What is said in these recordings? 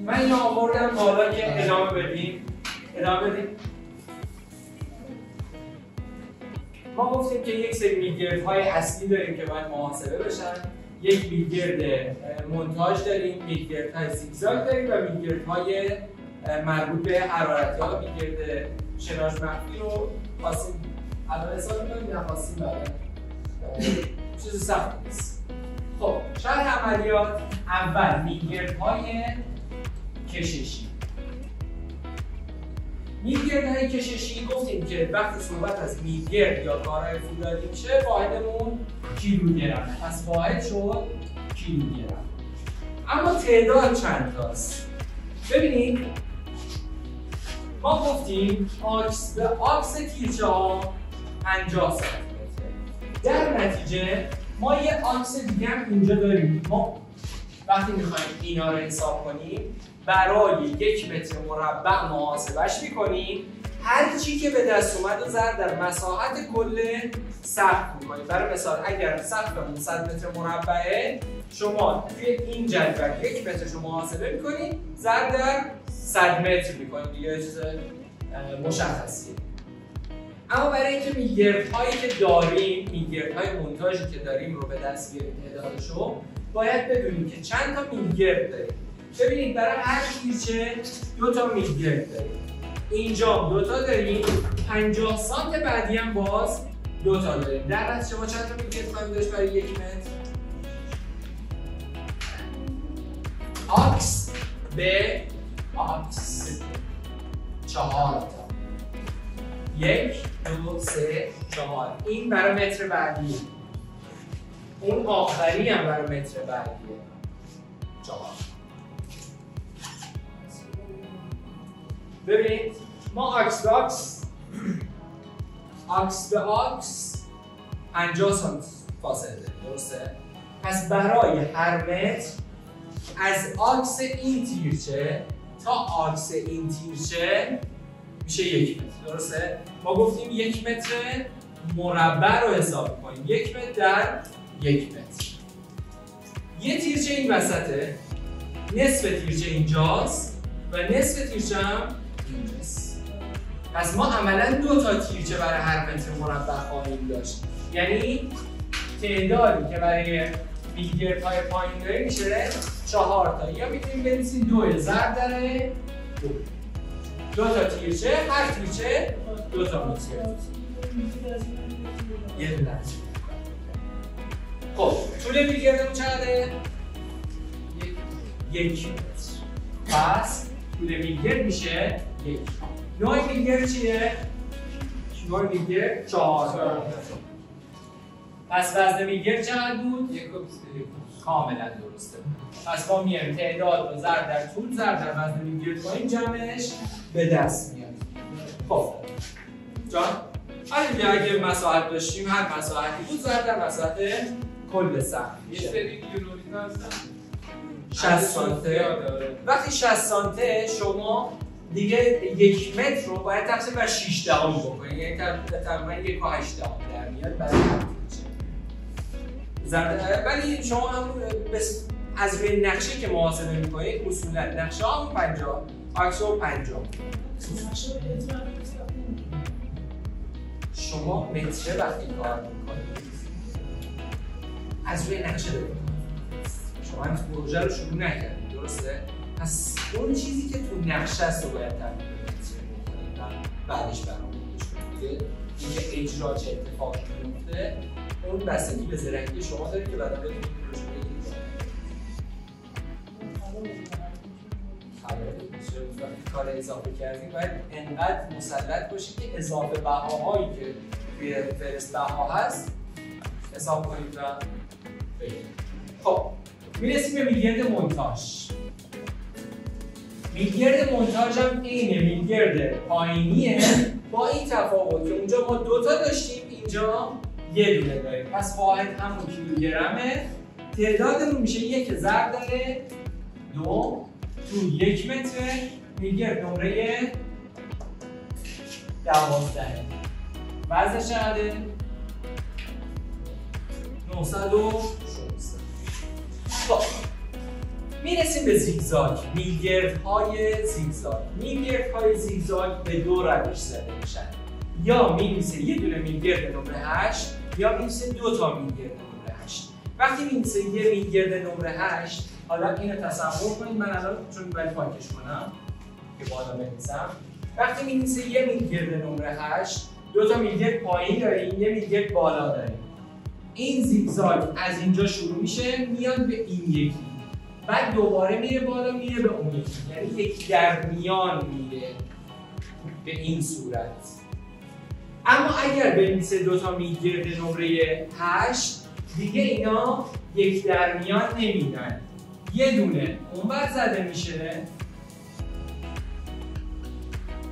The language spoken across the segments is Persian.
من اینو آوردم بالا که ادامه بدیم. ما گفتیم که یک سری میلگردهای اصلی داریم که باید محاسبه بشن. یک میلگرد مونتاژ داریم، میلگردهای زیگزاگ داریم و میلگردهای مربوط به حرارت یا میلگرد شناژ مخفی رو خواستیم الان حساب می‌کنیم یا خواستیم چیز سخت نیست. خب شرح عملیات. اول میلگردهای کششی. میلگردهای کششی گفتیم که وقتی صحبت از میلگرد یا کارهای فولادی میشه واحدمون کیلوگرم. پس واحد شد کیلوگرم. اما تعداد چند تاست؟ ببینید ما گفتیم آکس به آکس تیرچه ها 50 سانتی متر. در نتیجه ما یه آکس دیگه هم اینجا داریم. ما وقتی میخوایم اینا رو حساب کنیم برای 1 متر مربع محاسبهش میکنیم. هر چی که به دست اومد و ضرب در مساحت کل سقف میکنیم. برای مثال اگر سقفمون 100 متر مربعه، شما توی این جدول 1 متر رو محاسبه میکنید ضرب در 100 متر میکنید. دیگه چیز مشخصیه. اما برای اینکه میلگردهایی که داریم، میلگردهای مونتاژی که داریم رو به دست بیاریم تعدادشو، باید بدونیم که چند تا میلگرد داریم. ببینید برای هر تیرچه 2 تا میلگرد داریم. اینجا 2 تا داریم، 50 سانت بعدی هم باز 2 تا داریم. در نتیجه ما چند تا میلگرد خواهیم داشت برای 1 متر؟ آکس به آکس 4 تا. 1 2 3 4. این برای متر بعدی. اون آخری هم برای متر بعدیه. 4. ببینید ما آکس به آکس 50 سانت فاصله داریم، درسته؟ پس برای هر متر از آکس این تیرچه تا آکس این تیرچه میشه 1 متر، درسته؟ ما گفتیم 1 متر مربع رو حساب کنیم. 1 متر در 1 متر. یه تیرچه این وسطه، نصف تیرچه اینجاست و نصف تیرچه هم اینجاست. پس ما عملاً 2 تا تیرچه برای هر متر مربع خواهیم داشت. یعنی تعدادی که برای میلگردهای پایین داریم میشه 4 تا. یا میتونیم بنویسیم 2 ضرب در 2. 2 تا تیرچه، هر تیرچه 2 تا میلگرد. یه دونه. خب طول میلگردمون چقدره؟ 1 متر. پس طول میلگرد میشه 1. نوع میلگرد چیه؟ نوع میلگرد 4. پس وزن میلگرد چقدر بود؟ 1 کاملا درسته. پس ما میایم تعداد رو ضرب در طول ضرب در وزن میلگرد کنیم، جمعش به دست میاد. خب جان حالا اگه مساحت داشتیم هر مساحتی بود ضرب در مساحت کل سقف میشه. یه سری کیلومتر هستن 60 سانته. وقتی 60 سانته شما دیگه 1 متر رو باید تقسیم بر 6 دهم بکنید. یعنی تقریبا 1 و 8 دهم در میاد برای ولی شما هم از روی نقشه که محاسبه می‌کنید اصولا نقشه هم 50 آکس و 50 شما متر وقتی کار می‌کنید از روی نقشه دارید. شما این پروژه رو شروع نکردید، درسته؟ پس اون چیزی که تو نقشه است رو باید تبدیل به متر بکنید و بعدش برآوردش کنید. اینکه اجرا چه اتفاقی میفته اون بستگی به زرنگی شما داره که بعدا بتونید پروژه بگیرید. وقتی کار اضافه کردیم باید انقدر مسلط باشید که اضافه بهاهایی که توی فرست بها هست حساب کنید و بگیرید. خب میرسیم به میلگرد مونتاژ. میلگرد مونتاژ هم اینه میلگرد پایینیه با این تفاوت که اونجا ما 2 تا داشتیم اینجا 1 دونه داریم. پس واحد همون کیلوگرمه. تعدادمون میشه 1 ضرب در 2 تو 1 متر. میلگرد نمره 12. وزنش چقدره؟ 916. خب میرسیم به زیگزاگ، میلگردهای زیگزاگ. میلگردهای زیگزاگ به دو روش زده میشن. یا می‌نویسه یه دونه میلگرد نمره 8 یا می‌نویسه دو تا میلگرد نمره 8. وقتی می‌نویسه یه میلگرد نمره 8، حالا اینو تصور کنید، من الان چون ولی پاکش کنم که بالا بنویسم. وقتی می‌نویسه یه میلگرد نمره 8، دو تا میلگرد پایین داریم، یه میلگرد بالا داریم. این زیگزاگ از اینجا شروع میشه میاد به این یکی، بعد دوباره میره بالا میره به اون یکی، یعنی یک در میان میره به این صورت. اما اگر بنویسه دو تا میلگرد نمره 8، دیگه اینا یک در میان نمیدن، یه دونه اونور زده میشه،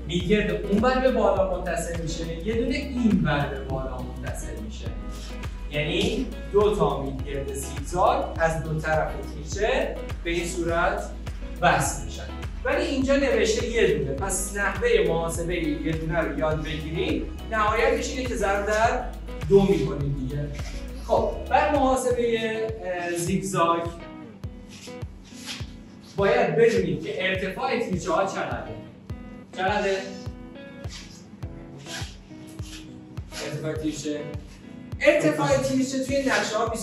میلگرد اونور به بالا متصل میشه، یه دونه اینور به بالا متصل میشه. یعنی دو تا میلگرد زیگزاگ از دو طرف تیرچه به این صورت وصل میشن. ولی اینجا نوشته یه دونه، پس نحوه محاسبه یه دونه رو یاد بگیرید، نهایتش اینه که ضرب در 2 میکنید دیگه. خب بر محاسبه زیگزاگ باید بدونید که ارتفاع تیرچه ها چقدره؟ ارتفاع تیرچه توی نقشه ها 25،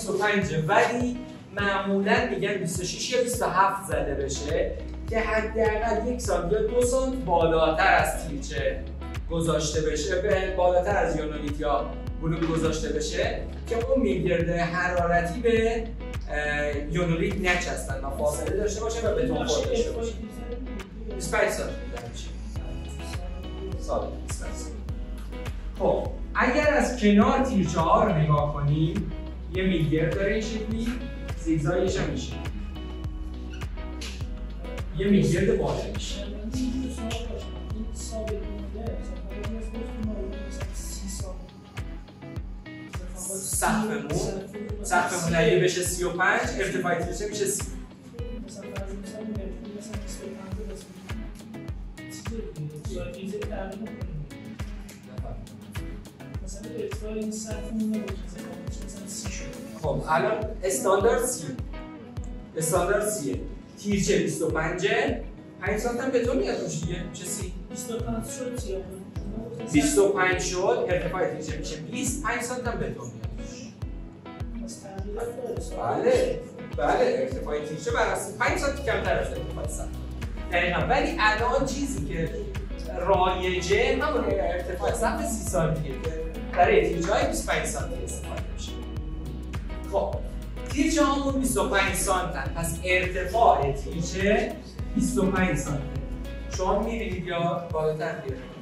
ولی معمولا میگن 26 یا 27 زده بشه که حداقل 1 سانت یا 2 سانت بالاتر از تیرچه گذاشته بشه، بالاتر از یونولیت یا بلوک گذاشته بشه که اون میلگرد حرارتی به یونولیت نچسبن و فاصله داشته باشه و بتون خورد داشته باشه. 25 سانت میشه. خب اگر از کنار تیرچه ها رو نگاه کنیم، یه میلگرد داره این شکلی، زیگزاگش هم میشه یه میلگرد بالا میشه. سقفمون اگه بشه 35، ارتفاع تیرچه میشه 30. خب الان استاندارد 30 تیرچه 25 5 سانت هم به تو میاد روش دیگه، میشه 30. 25 شد ارتفاع تیرچه میشه 20، 5 سانت هم به تو میاد. بله ارتفاع تیرچه بر 5 سانت کمتر از ارتفاع سقف. دقیقاً. ولی الان چیزی که رایجه همون ارتفاع سقف 30 سانتیه که برای تیرچه‌های 25 سانتی استفاده میشه. خب تیرچه هامون 25 سانتن، پس ارتفاع تیرچه 25 سانته. شما می‌بینید یا بالاتر بیارید؟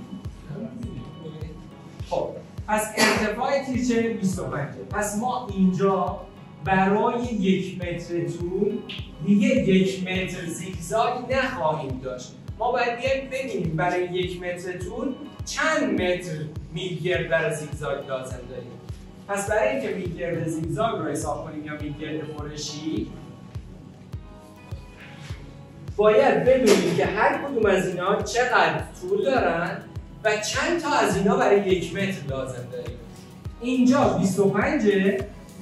خب پس ارتفاع تیرچه 25. پس ما اینجا برای 1 متر طول دیگه 1 متر زیگزاگ نخواهیم داشت. ما باید ببینیم برای 1 متر طول چند متر میلگرد برای زیگزاگ لازم داریم. پس برای اینکه میلگرد زیگزاگ رو حساب کنیم یا میلگرد خورشی، باید بدونیم که هر کدوم از اینا چقدر طول دارن و چند تا از اینا برای 1 متر لازم داریم. اینجا 25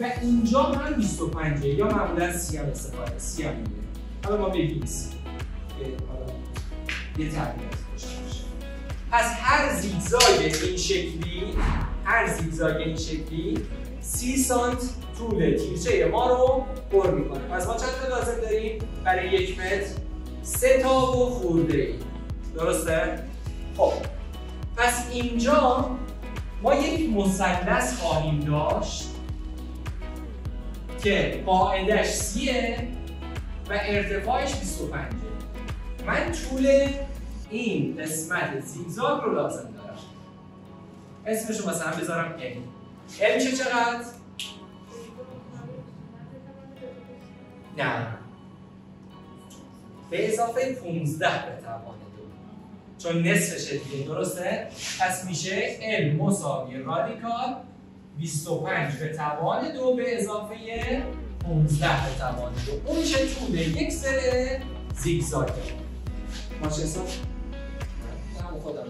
و اینجا هم 25 یا معمولا 30 هم استفاده 30 هم میگیره. حالا ما بگیم 30 یه تغییرات داشته باشه. پس هر زیگزاگ این شکلی 30 سانت طول تیرچه ما رو پر میکنه. پس ما چند تا لازم داریم برای 1 متر؟ 3 تا و خورده ای. درسته؟ خب پس اینجا ما یک مثلث خواهیم داشت که قاعدش 30 و ارتفاعش 25. من طول این قسمت زیگزاگ رو لازم دارم. اسمش رو مثلا بذارم L. L میشه چقدر؟ نه، به اضافه 15 به توان 2 چون نصفشه دیگه. درسته؟ پس میشه L مساوی رادیکال 25 به توان 2 به اضافه 15 به توان 2. اون میشه طول یک سر زیگزاگ. ما چه حساب؟ همون خودم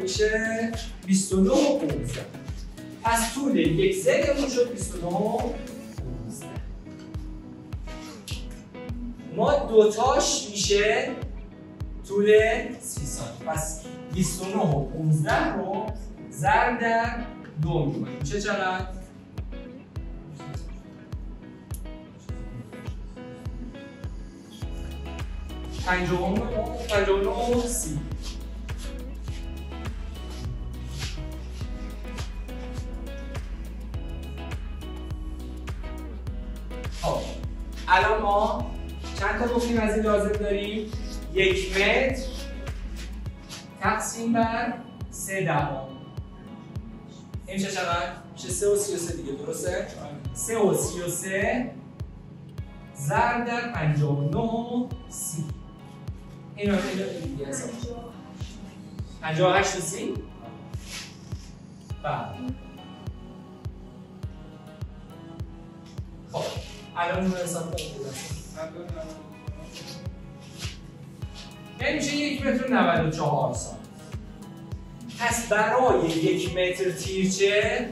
میشه 29 و 15. پس طول یک زدمون شد 29 و 15. ما دوتاش میشه طول 30 سانتی. پس 29 و 15 رو ضرب در 2 میکنیم. میشه چقدر؟ 59 و 30. خب الان ما چند تا گفتیم از این لازم داریم؟ 1 متر تقسیم بر 3 دهم. این میشه چقدر؟ میشه 3 و 33 دیگه، درسته؟ 3 و 33 ضرب در 59 و 30. اینو دیگه حساب 58 و 30. بله. خب الان اون حساب کنیم. یعنی میشه 1 متر و 94 سانتی. پس برای 1 متر تیرچه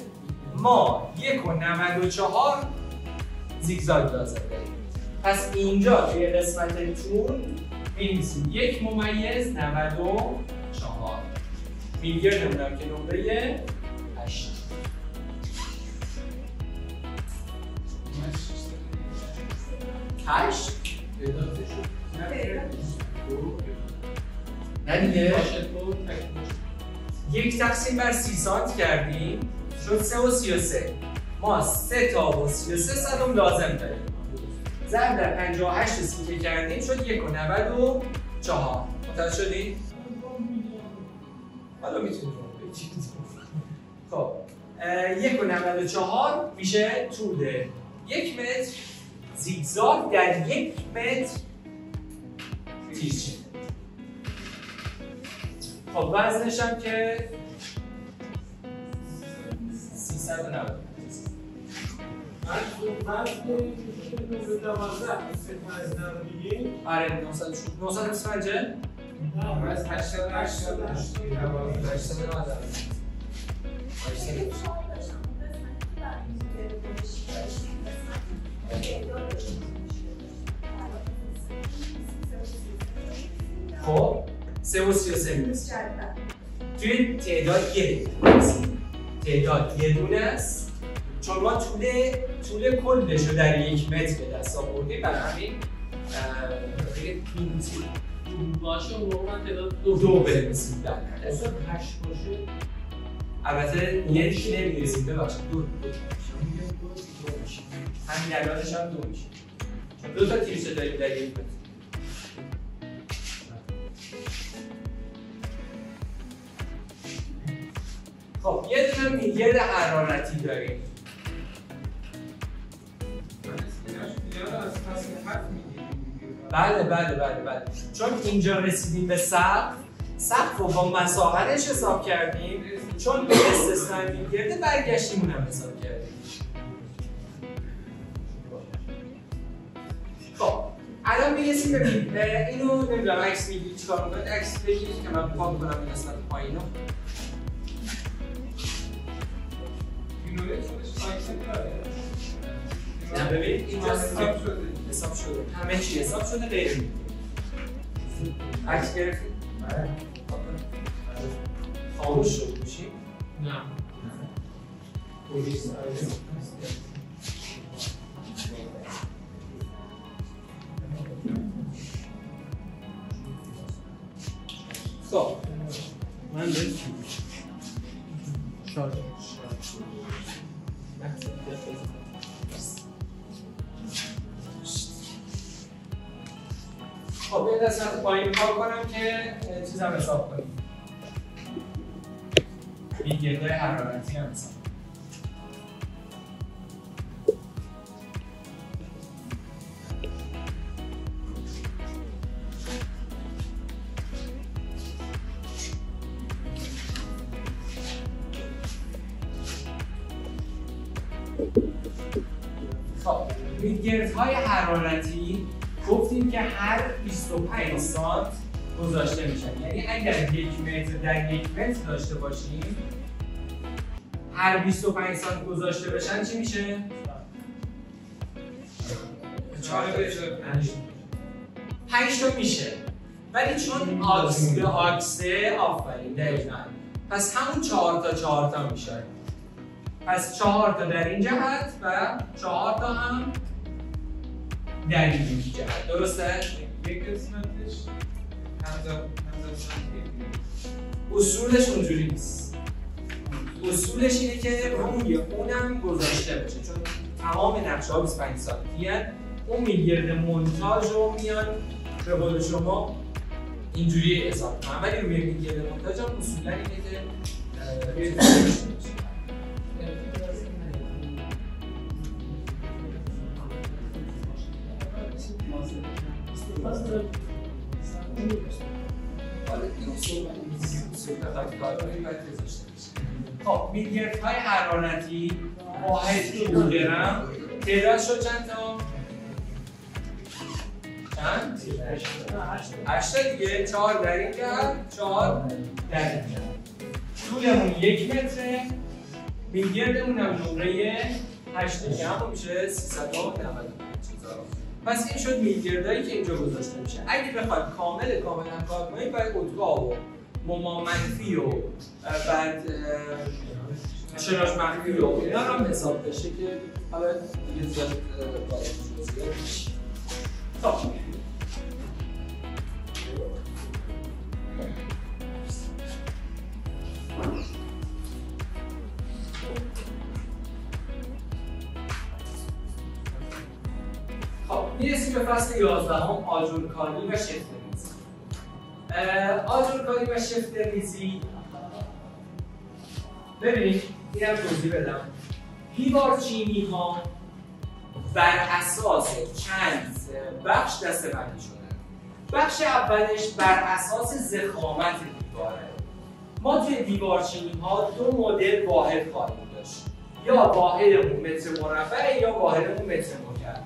ما 1 و 94 زیگزاگ لازم داریم. پس اینجا توی قسمت طول می‌نویسیم 1 ممیز 94. میلیون نمیدونم که نمره 8. نه دیگه 1 تقسیم بر 30 سانت کردیم شد 3 و 33. ما 3 تا و 33 صدم لازم داریم. ضرب در 58 30 که کردیم شد 1 و 94. متوجه شدید؟ حالا میتونید بگید. خب 1 و 94 میشه طول 1 متر زیگزاگ در 1 متر تیرچه. خب وزنش هم که 390. آره 925 از 88 خب 3 و 33 میرسیم. توی تعداد یه دونه است، چون ما طول کلش رو در 1 متر به دست آوردیم، برای همین باشه اون تعداد 2 بنویسیم. در 8 باشه البته یه نمی‌نویسیم، ببخشید 2 میشه. همین الانش هم 2 میشه، چون 2 تا تیرچه داریم در 1 متر. خب یه دونه میگرد حرارتی داریم. بله چون اینجا رسیدیم به سقف رو با مساحتش حساب کردیم، چون به استثنای میگرده برگشتیم اونم حساب کردیم. خب الان میرسیم به اینو نمیدونم عکس میگیری چیکار میکنید؟ عکس بگیرید که من پاک کنم این قسمت پایینو. نه ببینید اینجا حساب شده، همه چی حساب شده، غیر میگیرید. عکس گرفتید؟ بله. خاموش شد میشیم؟ نه خب من بهش شارژ خب یه قسمت پایین کار کنم که چیزم حساب کنیم، میگرده حرارتی هم حساب. خب میگردهای حرارتی گفتیم که هر 25 سانت گذاشته میشن. یعنی اگر 1 متر در 1 متر داشته باشیم، هر 25 سانتی گذاشته بشن چی میشه؟ 5 تا میشه. ولی چون آکس به آکسه، آفرین دقیقاً، پس همون 4 تا میشه. پس 4 تا در این جهت و 4 تا هم در این جهت. درسته؟ یک قسمتش اصولش اونجوری نیست. اصولش اینه که روی اونم گذاشته بشه، چون تمام نقشه‌ها 25 سانتیه. اون میلیارد مونتاژ رو میان به قول شما اینجوری حساب کنن، ولی روی میلیارد مونتاژ هم اصولا اینه که خب میلیاردهای حرارتی واحد کیلوگرم تعداد شد چند تا؟ چند؟ 8 تا دیگه. 4 در این جهت، 4 در این جهت. طولمون 1 متره، میلیاردمون هم نمره 8 که همون میشه 395 چیزا. پس این شد میلیاردهایی که اینجا گذاشته میشه. اگه بخواید کاملا کار کنید باید اتقا و موما منفی و بعد شناش منفی و اینا هم حساب بشه که حالا دیگه زیاد خب میرسیم به فصل 11 آجرکاری و شفت‌ریزی. آجرکاری و شفت‌ریزی، ببینید اینم توضیح بدم. دیوارچینی ها بر اساس چند بخش دسته‌بندی شدن. بخش اولش بر اساس ضخامت دیواره. ما توی دیوارچینی ها 2 مدل واحد خواهیم داشت، یا واحدمون متر مربع یا واحدمون متر مکعب.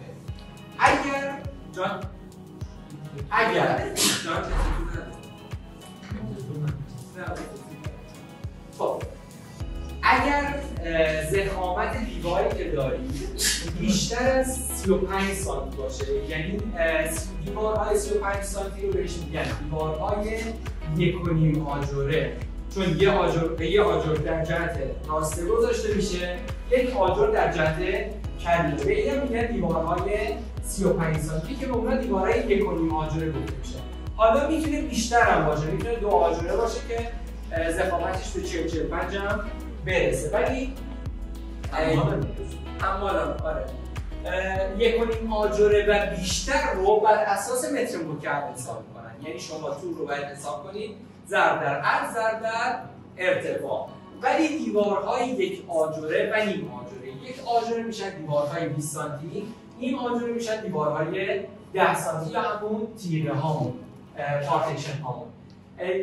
اگر ضخامت دیواری که دارید بیشتر از 35 سانتی باشه، یعنی دیوارهای 35 سانتی رو بهش میگن دیوارهای 1.5 آجره، چون یه آجر در جهت راسته گذاشته میشه، یک آجر در جهت کدی. به اینم میگن دیوارهای 35 سانتی که معمولا دیوارهای 1.5 آجره گفته میشه. حالا میتونه بیشتر هم باشه، میتونه 2 آجره باشه که ضخامتش به 40-45 هم برسه، ولی همالا آره 1.5 آجره و بیشتر رو بر اساس متر مکعب حساب کنن. یعنی شما طول رو باید حساب کنید ضرب در عرض ضرب در ارتفاع. ولی دیوارهای 1 آجره و نیم آجره، 1 آجره میشن دیوارهای 20 سانتی، نیم آجره میشن دیوارهای 10 سانتی یا همون تیره هامون، پارتیشن هامون.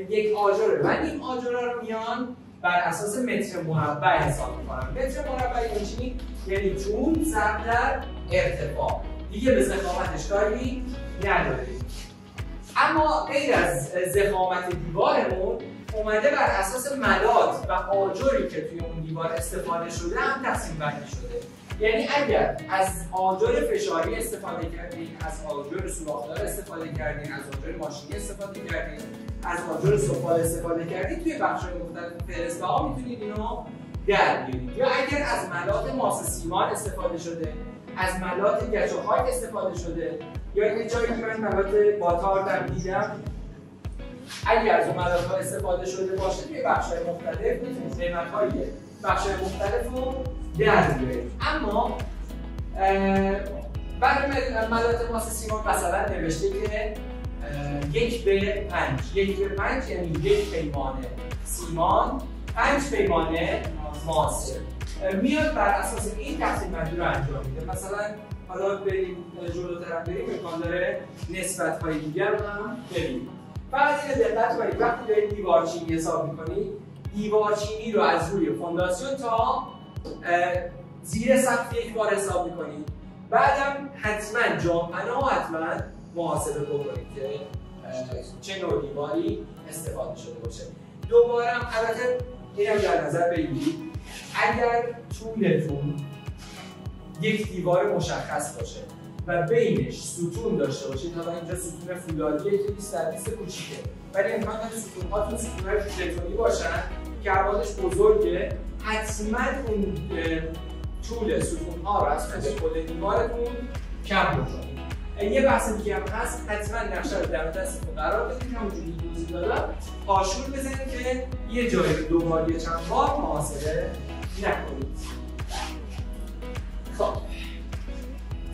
1 آجره و نیم آجره رو میان بر اساس متر مربع حساب میکنن. متر مربع یعنی چی؟ یعنی طول ضرب در ارتفاع. دیگه به ضخامتش کاری نداریم. اما غیر از ضخامت دیوارمون اومده بر اساس ملات و آجری که توی اون دیوار استفاده شده هم تقسیم بندی شده. یعنی اگر از آجر فشاری استفاده کردین، از آجر سوراخ‌دار استفاده کردین، از آجر ماشینی استفاده کردین، از آجر سفال استفاده کردین، توی بخش‌های مختلف فهرسته‌ها میتونید اینو در بیارید. یا اگر از ملات ماس سیمان استفاده شده، از ملات گچ و خاک استفاده شده، یا یه جایی که من ملات باتار در دیدم، اگر از اون ملات‌ها استفاده شده باشه توی بخش‌های مختلف میتونید قیمت‌های بخش‌های مختلف رو در بیارید. اما برای ملات ماس سیمان مثلا نوشته که 1:5 یعنی 1 پیمانه سیمان 5 پیمانه ماسه میاد بر اساس این تقسیم بندی رو انجام میده. مثلا حالا بریم جلوتر بریم امکان داره نسبت‌های دیگر رو هم ببینیم. فقط اینو دقت کنید وقتی دارید دیوارچینی حساب می‌کنید، دیوارچینی رو از روی فونداسیون تا زیر سقف یک بار حساب می‌کنید. بعدم حتما جامپنا و حتما محاسبه بکنید که چه نوع دیواری استفاده شده باشه. دوباره هم البته اینم در نظر بگیرید اگر طولتون یک دیوار مشخص باشه و بینش ستون داشته باشید، حالا اینجا ستون فولادیه که 20 در 20 کوچیکه ولی امکان داره ستون‌هاتون ستون‌های ژتونی باشن که ابعادش بزرگه، حتما اون طول ستون‌ها رو از کل دیوارتون کم بکنید. یه بحث دیگه هم هست، حتما نقشه رو در دستتون قرار بدید، همونجوری توضیح دادم، پاشور بزنید که یه جایی رو دوبار یا چند بار محاسبه نکنید. خب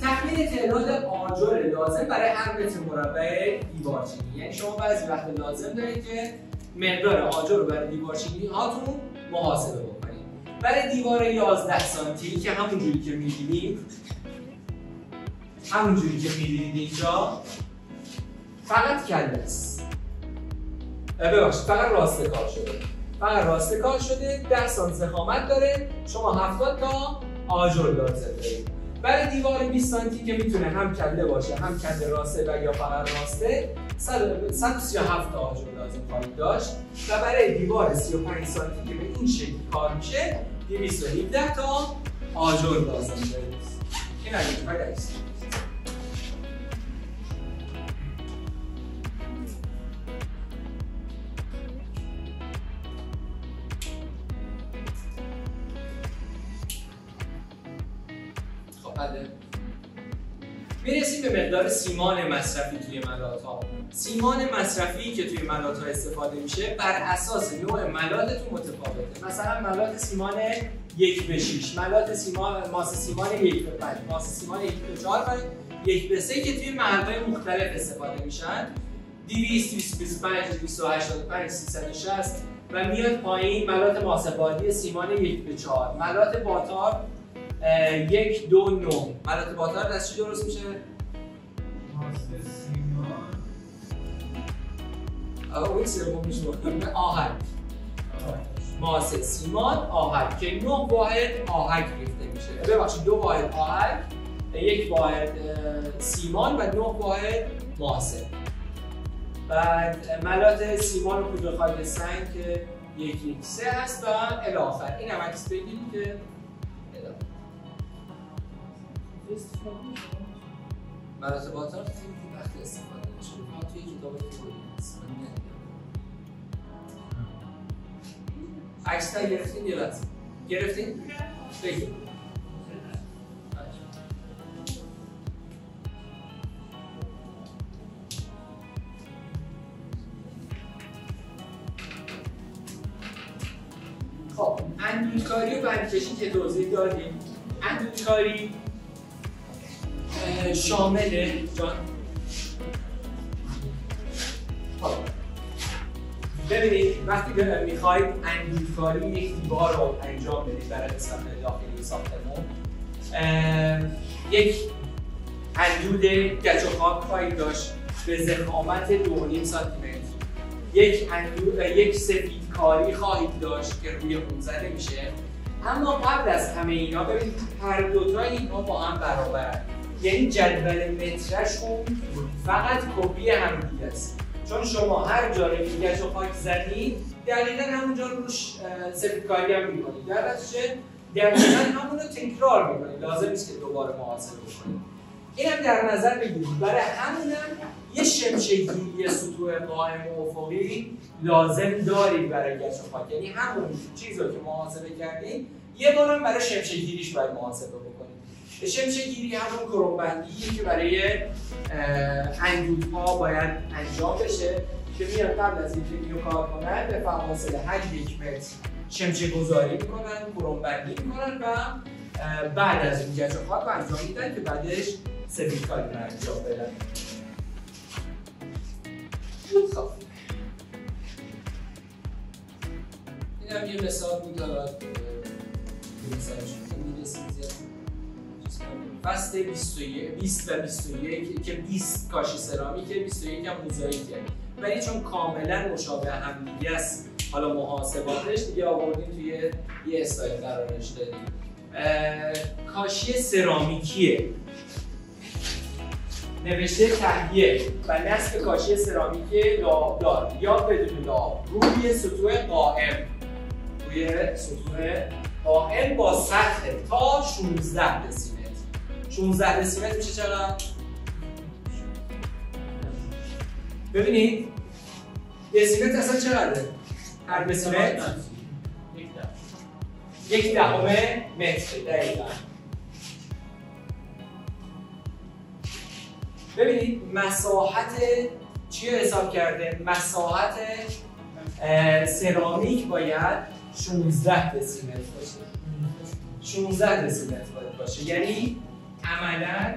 تخمین تعداد آجر لازم برای هر متر مربع دیوارچینی، یعنی شما بعضی وقت لازم دارید که مقدار آجر رو برای دیوارچینی هاتون محاسبه بکنید. برای دیوار 11 سانتی که همونجوری که می‌بینید اینجا فقط کله است. ببخشید فقط راسته کار شده 10 سانتی ضخامت داره، شما 70 تا آجر لازم دارید. برای دیوار 20 سانتی که میتونه هم کله باشه هم کله راسته و یا فقط راسته 137 تا آجر لازم خواهید داشت و برای دیوار 35 سانتی که به این شکل کار میشه 217 تا آجر لازم دارید. این است. میرسیم به مقدار سیمان مصرفی توی ملاط‌ها. سیمان مصرفی که توی ملاط‌ها استفاده میشه بر اساس نوع ملاطتون متفاوته. مثلا ملاط سیمان 1:6، ملاط سیمان ماسه سیمان 1:5، ماسه سیمان 1:4 و 1:3 که توی محل‌های مختلف استفاده میشن. 200، 225، 285، 360 و میاد پایین ملاط ماسه بادی سیمان 1:4، ملاط باتار 129. ملاط باتار از چی درست میشه؟ ماسه سیمان اون سوم میشه آهک. ماسه سیمان آهک که 9 واحد آهک گرفته میشه. ببخشید 2 واحد آهک، 1 واحد سیمان و 9 واحد ماسه. بعد ملاط سیمان و کجا خاک سنگ که 113 هست و الی آخر. این هم عکس بگیرید که ملاط باتار خیلی وقتی استفاده میشه. ما توی کتاب توضیح هست. عکس تا گرفتین یه لحظه. گرفتین؟ بگید. خب اندودکاری و بندکشی که توضیح دادیم. اندودکاری شامل ببینید وقتی میخواید اندودکاری یک دیوار رو انجام بدید برای قسمت داخلی ساختمون، یک اندود گچ و خاک خواهید داشت به ضخامت 2.5 سانتی متر، یک سفیدکاری خواهید داشت که روی اون زده میشه. اما قبل از همه اینا ببینید هر دوتای اینها با هم برابرن، یعنی جدول مترشون فقط کپی همدیگه است. چون شما هر جا رو گچ و خاک زدید دقیقاً همونجا رو روش سفیدکاری هم می‌کنید، در نتیجه دقیقاً همون رو تکرار می‌کنید، لازم نیست که دوباره محاسبه بکنید. این هم در نظر بگیرید. برای همونم یه شمشه‌گیری سطوح قائم و افقی لازم دارید برای گچ و خاک، یعنی همون چیزی که محاسبه کردید یه بارم برای شمشه‌گیریش باید محاسبه بکنید. شمشه‌گیری همون کرومبندیه که برای اندودها باید انجام بشه که میاد قبل از اینکه اینو کار کنن به فواصل حد 1 متر شمشه گذاری میکنن، کرومبندی میکنن و بعد از این گچ و خاک رو انجام میدن که بعدش سفیدکاری رو انجام بدن. خب این هم یه مثال بود فصل 20 و 21 که 20 کاشی سرامیکه، 21 هم موزاییکه، ولی چون کاملا مشابه هم دیگه است حالا محاسباتش دیگه آوردیم توی یه اسلاید قرارش دادیم. کاشی سرامیکیه، نوشته تهیه و نصب کاشی سرامیک لابدار یا بدون لاب روی سطوح قائم با سطح تا 16 دسیمتر. 16 دسیمتر میشه چقدر؟ ببینید دسیمتر اصلا چقدره؟ هر دسیمتر 1/10 متر. دقیقاً. ببینید مساحت چی رو حساب کرده؟ مساحت سرامیک باید 16 دسیمتر باشه. 16 دسیمتر باید باشه، یعنی عملاً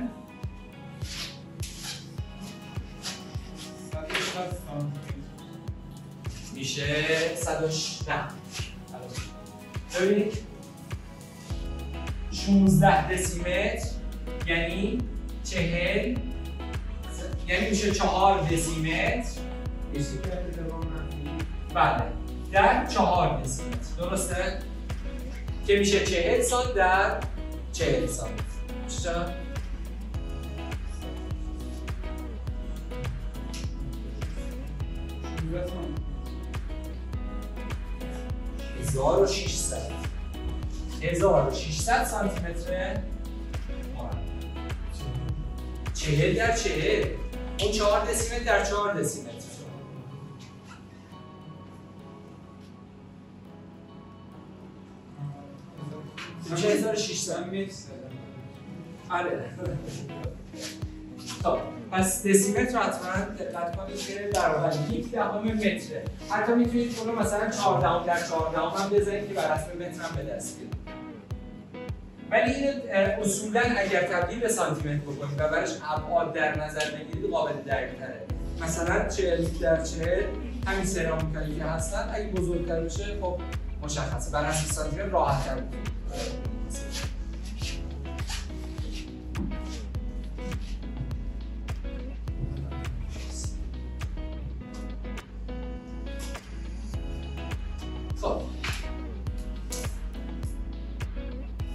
میشه 110. ببینید 16 دسیمتر یعنی 40، یعنی میشه 4 دسیمتر. بله در 4 دسیمتر، درسته؟ که میشه 40 سانت در 40 سانت. چرا؟ 1600 سانتی متر. 40 در 40 اون 4 دسیمتر در 4 دسیمتر. میشه 1600 متر. آره. خب پس دسیمتر رو حتما دقت کنید که برابر 1/10 متره. حتی میتونید اون رو مثلا 14 در 14 هم بذارید که بر حسب متر هم به دست بیارید. ولی اینو اصولا اگر تبدیل به سانتی متر بکنید و برش ابعاد در نظر بگیرید قابل درک‌تره. مثلا 40 در 40 همین سرامیکایی که هستن اگه بزرگتر بشه خب مشخصه بر حسب سانتی متر راحت‌تر می‌تونید. خب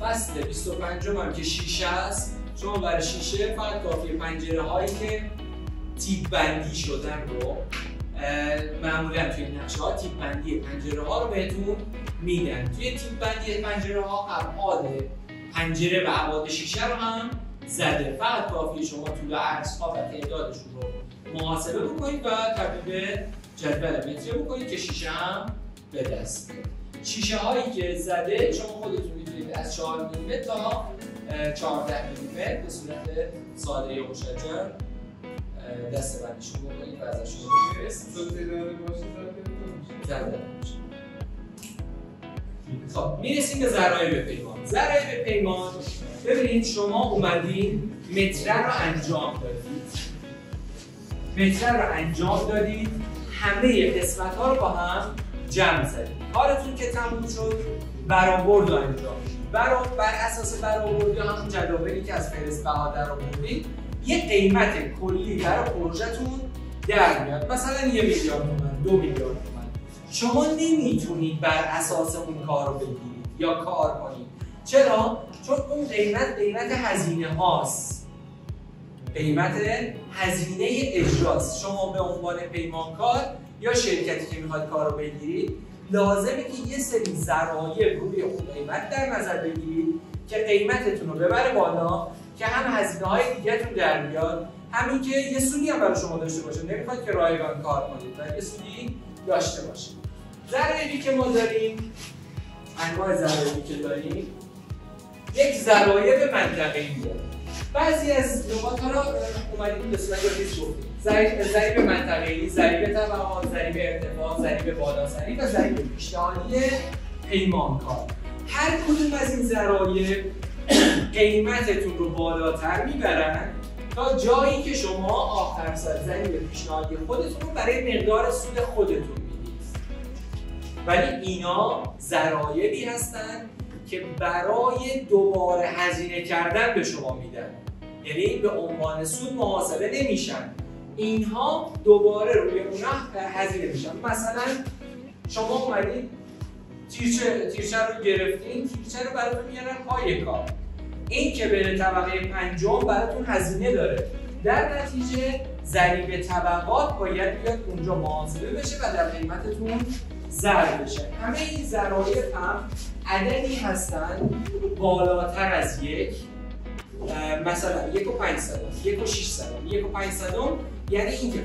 فصل 25 هم که شیشه است. شما برای شیشه فقط کافیه پنجره هایی که تیپ بندی شدن رو معمولا توی نقشه ها تیپ بندی پنجره ها رو بهتون میدن. توی تیپ بندی پنجره ها ابعاد پنجره و ابعاد شیشه رو هم زده. فقط کافیه شما طول عرض ها و تعدادشون رو محاسبه بکنید و تبدیل به جدول متری بکنید که شیشه هم به دست بیاد. شیشه هایی که زده شما خودتون میتونید از 4 میلیمتر تا 14 میلیمتر به صورت ساده یا مشجر دسته‌بندیشون بکنید و ازشون زده باشه. خب میرسیم به ذرایع پیمان. ذرایع پیمان ببینید شما اومدین متر رو انجام دادید. همه قسمت ها رو با هم جمع زدید. کارتون که تموم شد برآورد رو انجام میدید. بر اساس برآورد همون جداولی که از فهرست بها در آوردید یه قیمت کلی برای پروژه‌تون در میاد. مثلا 1 میلیارد تومان، 2 میلیارد تومان. شما نمیتونید بر اساس اون کار رو بگیرید یا کار کنید. چرا؟ چون اون قیمت هزینه هاست. قیمت هزینه اجراست. شما به عنوان پیمانکار یا شرکتی که میخواد کار رو بگیرید لازمه که یه سری ذرایع روی اون قیمت در نظر بگیرید که قیمتتون رو ببره بالا، که هم هزینه های دیگه‌تون در بیاد، همین که یه سودی هم برای شما داشته باشه. نمیخواد که رایگان کار کنید و یه سودی داشته باشه. ذرایعی که ما داریم، انواع ذرایعی که داریم، یک ذرایع منطقه‌ای داره. بعضی از لغات‌ها رو اومدیم به صورت ریز گفتیم. ضریب منطقه‌ای، ضریب طبقات، ضریب ارتفاع، ضریب بالاسری و ضریب پیشنهادی پیمانکار. هر کدوم از این ذرایع قیمتتون رو بالاتر میبرن تا جایی که شما آخر سر ضریب پیشنهادی خودتون رو برای مقدار سود خودتون میدید. ولی اینا ذرایعی هستن که برای دوباره هزینه کردن به شما میدن، یعنی به عنوان سود محاسبه نمیشن. اینها دوباره روی اونا هزینه میشن. مثلا شما اومدید تیرچه رو گرفتین، تیرچه رو براتون میارن پای کار. این که بره طبقه 5 براتون هزینه داره، در نتیجه ضریب طبقات باید بیاد اونجا محاسبه بشه و در قیمتتون ضرب بشه. همه این ضرایب هم عددی هستن بالاتر از یک، مثلا 1 و 500 1 و 600 1 و 500 یعنی اینکه 5%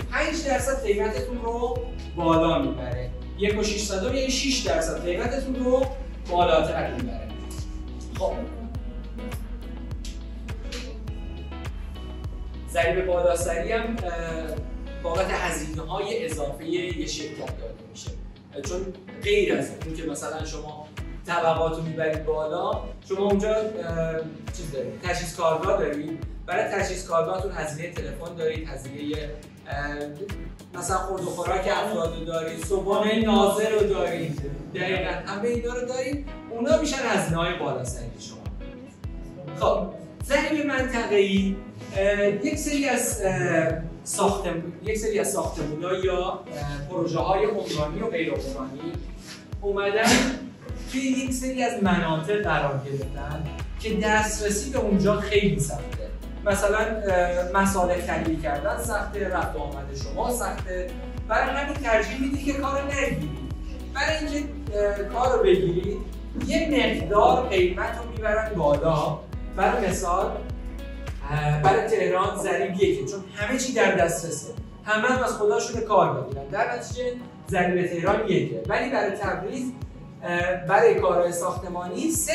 قیمتتون رو بالا میبره، 1 و 600 یعنی 6% قیمتتون رو بالاتر میبره. خب ضریب بالاسری هم بابت هزینه‌های اضافه یه شرکت داده میشه، چون غیر از اون که مثلا شما طبقات رو میبرید بالا، شما اونجا چیز دارید، تجهیز کارگاه دارید، برای تجهیز کارگاهتون هزینه تلفن دارید، هزینه مثلا خورد و خوراک افراد رو دارید، صبحانه ناظر رو دارید، دقیقاً همه اینا رو دارید، اونا میشن هزینه‌های بالاسری شما. خب ضریب منطقه‌ای یک سری از ساختمان‌ها یا پروژه‌های عمرانی و غیر عمرانی اومدن توی یک سری از مناطق قرار گرفتن که دسترسی به اونجا خیلی سخته. مثلا مصالح تهیه کردن سخته، رفت و آمد شما سخته، برای همین ترجیح میدید که کار نگیرید. برای اینکه کار رو بگیرید یه مقدار قیمت رو میبرن بالا. برای مثال برای تهران ضریب 1، چون همه چی در دسترسه، همه از خداشون کار بگیرن، در نتیجه ضریب تهران 1، ولی برای تبریز برای کارهای ساختمانی 3%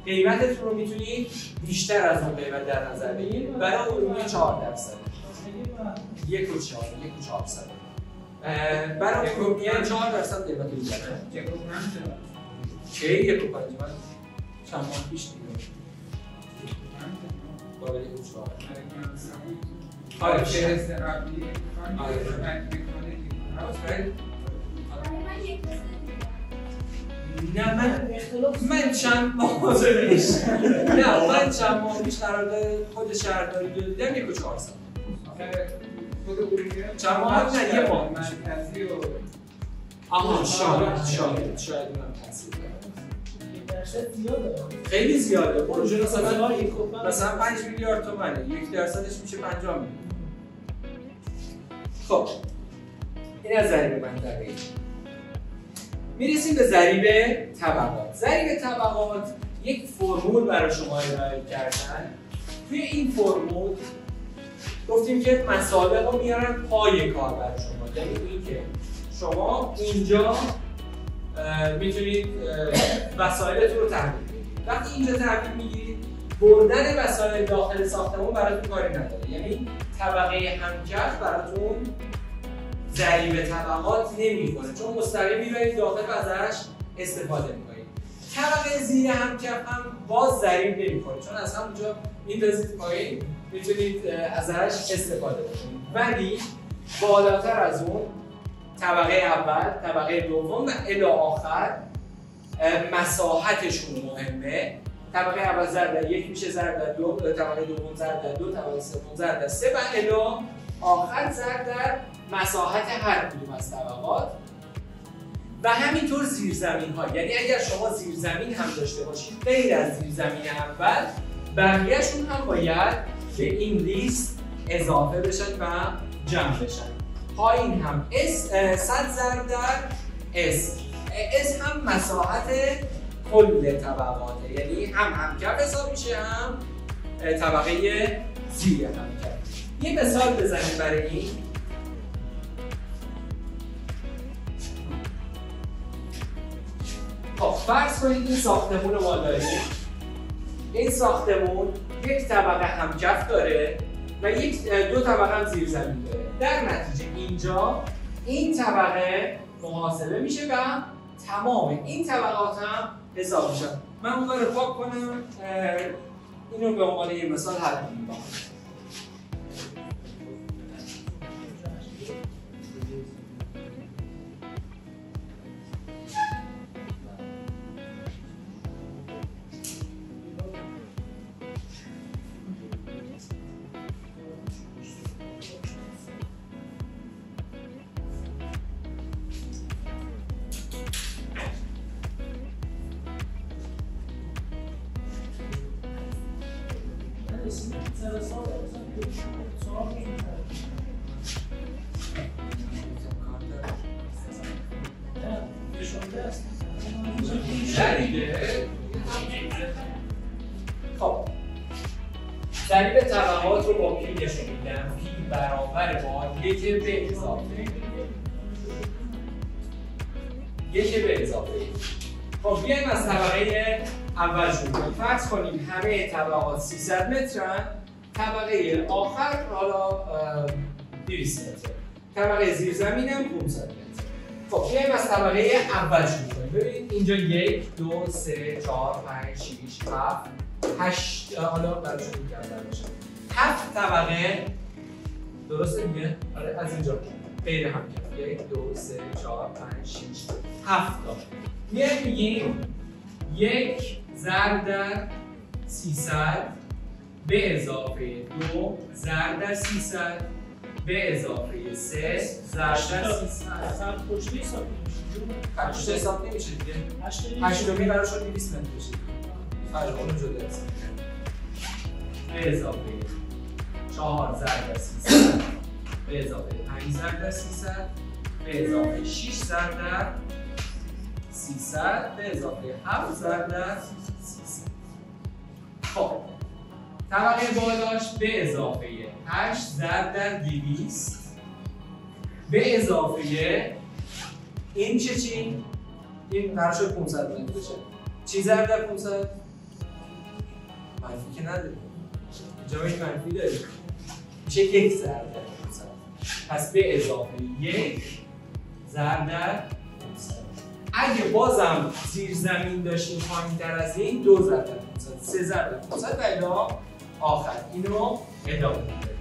قیمتتون رو میتونید بیشتر از اون قیمت در نظر بگیرید. برای ارومیه 4%، 1 و 400. برای ارومیه 4% قیمت رو بیشتر. چه 1 و 5 چند ماه پیش دیگه با بله 4. آره چه قبلی نه من چند ماه پیش قرارداد خود شهرداری رو دیدم 1 و 400. چند ماه نه یه ماه مرکزی و آها شاید اونم تاثیر داره. خیلی زیاده. پروژه مثلا 5 میلیارد تومانه، 1% میشه 50 میلیون. خب این از ضریب منطقه‌ای. میرسیم به ضریب طبقات. ضریب طبقات یک فرمول برای شما ارائه کردن. توی این فرمول گفتیم که مصالح رو میارن پای کار برای شما، یعنی اینکه شما اینجا میتونید وسایلتون رو تحویل بدید. وقتی اینجا تحویل میگیرید، بردن وسایل داخل ساختمون براتون کاری نداره، یعنی طبقه همکف براتون ضریب طبقات نمیکنه، چون مستقیم میبرید داخل و ازش استفاده میکنید. طبقه زیر همکف هم باز ضریب نمیکنه، چون از همونجا میندازید پایین، میتونید ازش استفاده کنید. ولی بالاتر از اون طبقه اول، طبقه دوم و الی آخر مساحتشون مهمه. طبقه اول ضرب در 1 میشه، ضرب در 2، طبقه دوم ضرب در 2، طبقه سوم ضرب در 3 و الی آخر ضرب در مساحت هر کدوم از طبقات. و همینطور زیرزمین ها، یعنی اگر شما زیرزمین هم داشته باشید غیر از زیرزمین اول، بقیه‌شون هم باید به این لیست اضافه بشن و جمع بشن. پایین هم S 100 ضرب در S هم مساحت کل طبقاته، یعنی هم همکف حساب میشه، هم طبقه زیر همکف. یه مثال بزنیم برای این. خب فرض کنید این ساختمون رو ما داریم. این ساختمون یک طبقه همکف داره و دو طبقه هم زیر زمین داره. در نتیجه اینجا این طبقه محاسبه میشه و تمام این طبقات هم حساب میشن. من اون رو پاک کنم، اینو به عنوان یه مثال حل می‌کنم. خب ضریب طبقات رو با پی نشون میدم. پی برابر با یک به اضافه خب بیایم از طبقه اول شروع کنیم. فرض کنیم همه طبقات 300 مترن، طبقه آخر حالا 200 متر، طبقه زیر زمین هم 500 متر. خب بیایم از طبقه اول شروع کنیم. ببینید اینجا 1 2 3 4 5 6 7 8 حالا برای شروع کردن باشه 7 طبقه، درسته دیگه؟ آره از اینجا غیر هم کرد 1 2 3 4 5 6 7 تا. میایم میگیم 1 ضرب در 300 به اضافه 2 ضرب در 300 به اضافه 3 ضرب در 300 پشت حساب نمیشه دیگه. 8 تا برای شد 200 متر بشه. فرق اون جدا است. به اضافه 4 ضرب در 300 به اضافه 5 ضرب در 300 به اضافه 6 ضرب در 300 به اضافه 7 ضرب در 300. خب طبقه بالاش به اضافه 8 ضرب در 200 به اضافه این چی؟ این قرار شد 500 متر بشه. چی ضرب در 500؟ منفی که نداره. اینجا یک منفی داریم. میشه 1 ضرب در 500. پس به اضافه 1 ضرب در 500. اگه بازم زیر زمین داشتیم پایین‌تر از این 2 ضرب در 500 3 ضرب در 500 و الی آخر اینو ادامه میده.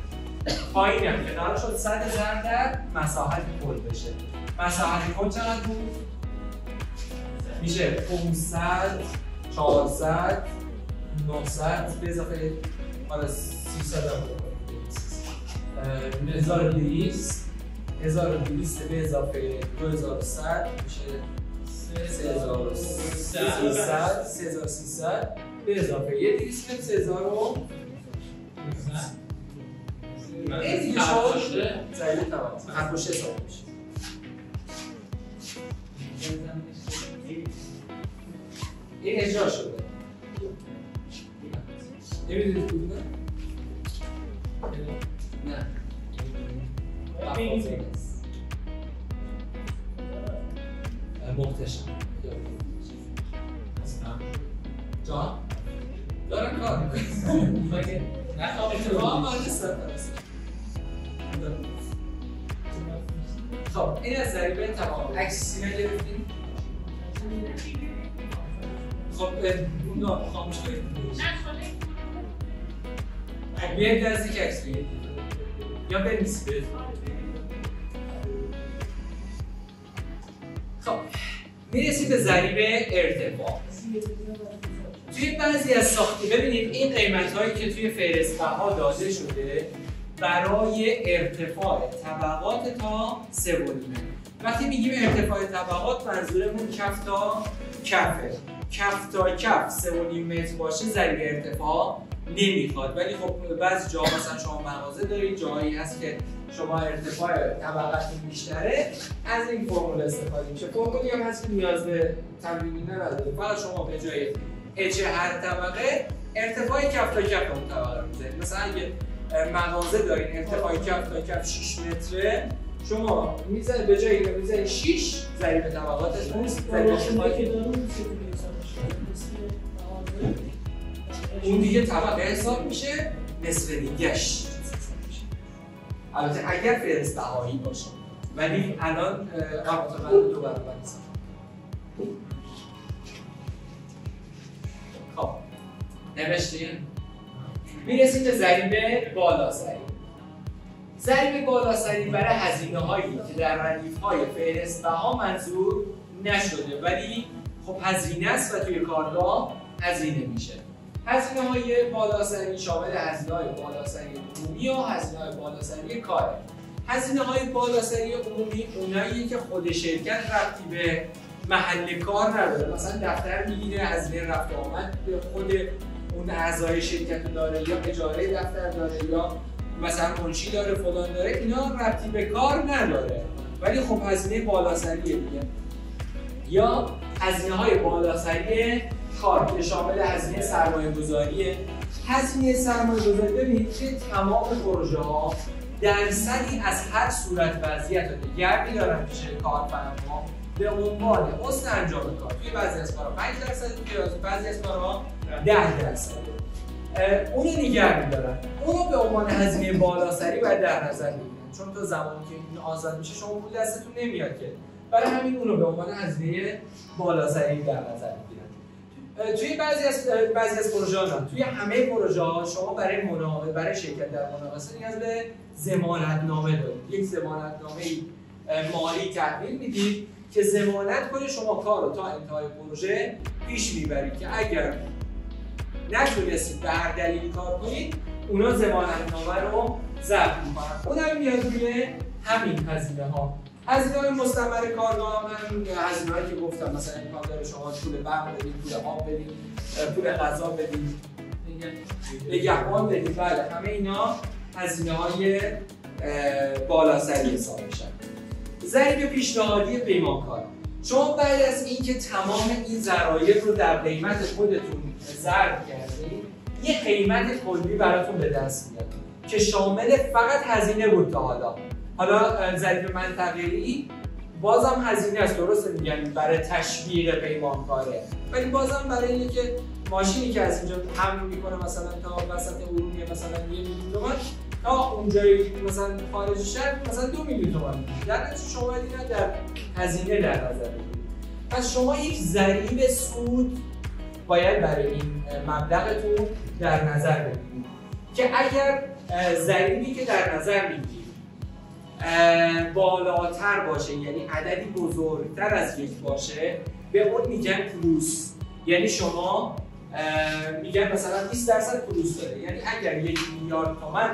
پایین هم که قرار شد 100 ضرب در مساحت کل بشه. مساحت کل چقدر بود؟ میشه 500 400 900 به اضافه حالا 300 هم 1200 به اضافه 2100 میشه 3300 به eضافه 200 میشه 3000 این دیگه شد ضریب طبقات خط‌کش حساب میشه. این اجرا شده. نمیدونید کدومه؟ نه. محتشم. جان؟ دارم کار میکنم. اتفاقا من نیستم. خب این از ضریب طبقات. عکسی نگرفتیم؟ خب اون خاموش کنید. بیاید نزدیک عکس بگیرید یا بنویسید. خب میرسیم به ضریب ارتفاع. توی بعضی از ساختی ببینید این قیمت‌هایی که توی فهرست‌ها داده شده برای ارتفاع طبقات تا 3.5. وقتی میگیم ارتفاع طبقات منظورمون کف تا کفه. کف تا کف 3.5 متر باشه ضریب ارتفاع نمیخواد، ولی خب بعضی جاها مثلا شما مغازه دارید، جایی هست که شما ارتفاع طبقاتتون بیشتره، از این فرمول استفاده میشه. فرمولی هم هست که نیاز به تمرین نداره، فقط شما به جای اچ هر طبقه ارتفاع کف تا کف اون طبقه رو میذارید. مثلا اگه مغازه دارین ارتفاع کف تا کف 6 متره، شما میذارید به جای اینو میذارید 6 ضریب طبقاتش نیست، ضریب ارتفاعی که اون دیگه طبقه حساب میشه، نصف دیگه‌اش البته اگر فهرست‌بهایی باشه، ولی الان متقابل 2 برابر نیست. خب نوشتیم میرسیم به ضریب بالاسری. ضریب بالاسری برای هزینه‌هایی که در ردیف‌های فهرست‌بها منظور نشده ولی خب هزینه است و توی کارگاه هزینه میشه. هزینه‌های بالاسری شامل هزینه‌های بالاسری عمومی و هزینه‌های بالاسری کاره. هزینه‌های بالاسری عمومی اوناییه که خود شرکت ربطی به محل کار نداره، مثلا دفتر میگیره، هزینه رفت آمد به خود اون اعضای شرکت داره، یا اجاره دفتر داره، یا مثلا منشی داره فلان داره، اینا ربطی به کار نداره، ولی خب هزینه بالاسریه دیگه. یا هزینه‌های بالاسری کار که شامل هزینه سرمایه‌گذاریه. هزینه سرمایه‌گذاری ببینید که تمام پروژه‌ها درصدی از هر صورت وضعیت رو نگه می‌دارن پیش کارفرما به عنوان حسن انجام کار. توی بعضی از کارها 5%، توی بعضی از کارها 10%. اونو نگه می‌دارن. اونو به عنوان هزینه بالاسری باید در نظر بگیرن، چون تا زمانی که این آزاد میشه شما پول دستتون نمیاد که. برای همین اونو به عنوان هزینه بالاسری در نظر می‌گیرن. توی بعضی از پروژه‌ها، توی همه پروژه‌ها شما برای شرکت در مناقصه نیاز به ضمانتنامه دارید. یک ضمانتنامه مالی تحویل میدید که ضمانت کنه شما کار رو تا انتهای پروژه پیش میبرید که اگر نتونستید به هر دلیلی کار کنید، اونا ضمانتنامه رو ضبط می‌کنن. اونم میاد روی همین هزینه‌ها. هزینه‌های مستمر کارگاه هم هزینه‌هایی که گفتم، مثلا امکان داره شما پول برق بدید، پول آب بدید، پول غذا بدید، نگهبان بدید. بله، همه اینا هزینه‌های بالاسری حساب میشن. ضریب پیشنهادی پیمانکار. شما بعد از اینکه تمام این ضرایب رو در قیمت خودتون ضرب کردید، یه قیمت کلی براتون به دست میاد که شامل فقط هزینه بود تا حالا ضریب منطقه‌ای بازم هزینه است، درسته میگن برای تشویق پیمانکاره، ولی بازم برای اینه که ماشینی که از اینجا حمل میکنه مثلا تا وسط ارومیه مثلا 1 میلیون تومان، تا اونجایی مثلا خارج شهر مثلا 2 میلیون تومان میشه. در نتیجه شما باید اینو در هزینه در نظر بگیرید. پس شما یک ضریب سود باید برای این مبلغتون در نظر بگیرید که اگر ضریبی که در نظر میگیرید بالاتر باشه، یعنی عددی بزرگتر از 1 باشه، به اون میگن پلوس. یعنی شما میگن مثلا 20% پلوس داره، یعنی اگر 1 میلیارد تومان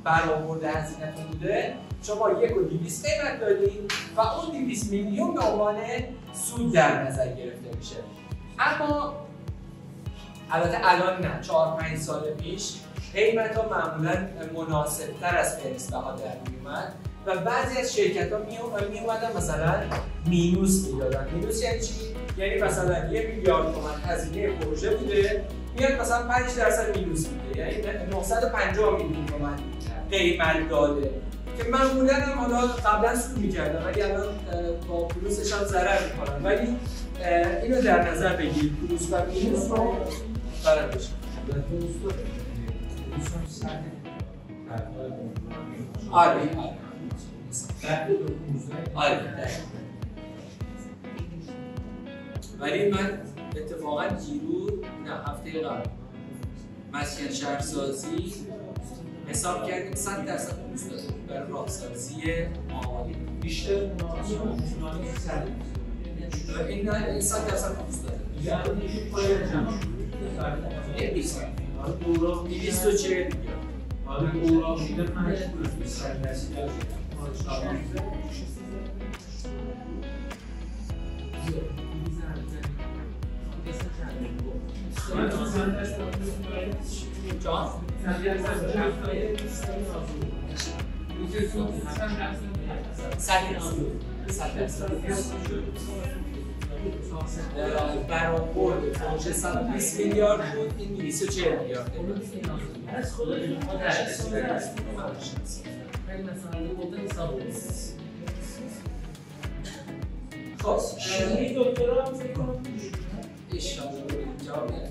برآورده هزینه‌تون بوده، شما 1.200 قیمت دادید و اون 200 میلیون به عنوان سود در نظر گرفته میشه. اما البته الان نه، 4-5 سال پیش قیمت‌ها معمولاً مناسب‌تر از فهرست‌ها در میومد و بعضی از شرکت‌ها میومدن مثلا مینوس میدادن. مینوس یعنی چی؟ یعنی مثلا 1 میلیارد تومان هزینه پروژه بوده، میاد مثلا 5% مینوس میده، یعنی 950 میلیون تومان قیمت داده که معمولاً هم حالا قبلا سود می‌کردن ولی الان با پلوسش هم ضرر می‌کنن. ولی اینو در نظر بگیرید، پلوس و مینوس رو برای بشه. آره ولی من اتفاقا هفته قبل مسکن شهرسازی حساب کردیم 100% پوست دادیم برای راهسازی معاملی بیشتر این 100% پوست دادیم. این 240 دیگه. برآورد پروژه 120 میلیارد بود، این 240 میلیارد. خب این دکترا هم فکر کنم اشتباه جواب میاد.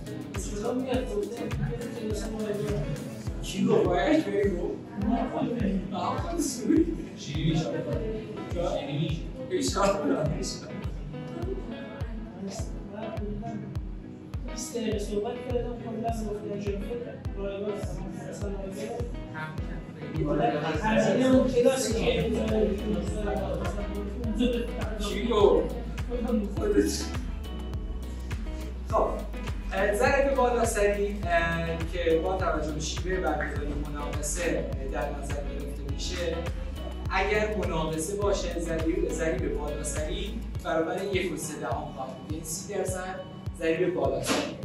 کی رو باید بگو؟ شیرینی صحبت کردم کلا گفتم رایگان هزینه اون کلاس خب ضریب بالاسری که با توجه به شیوه برگزاری مناقصه در نظر گرفته میشه، اگر مناقصه باشه ضریب بالاسری برابر 1.3 یعنی 30% ضریب بالاسری.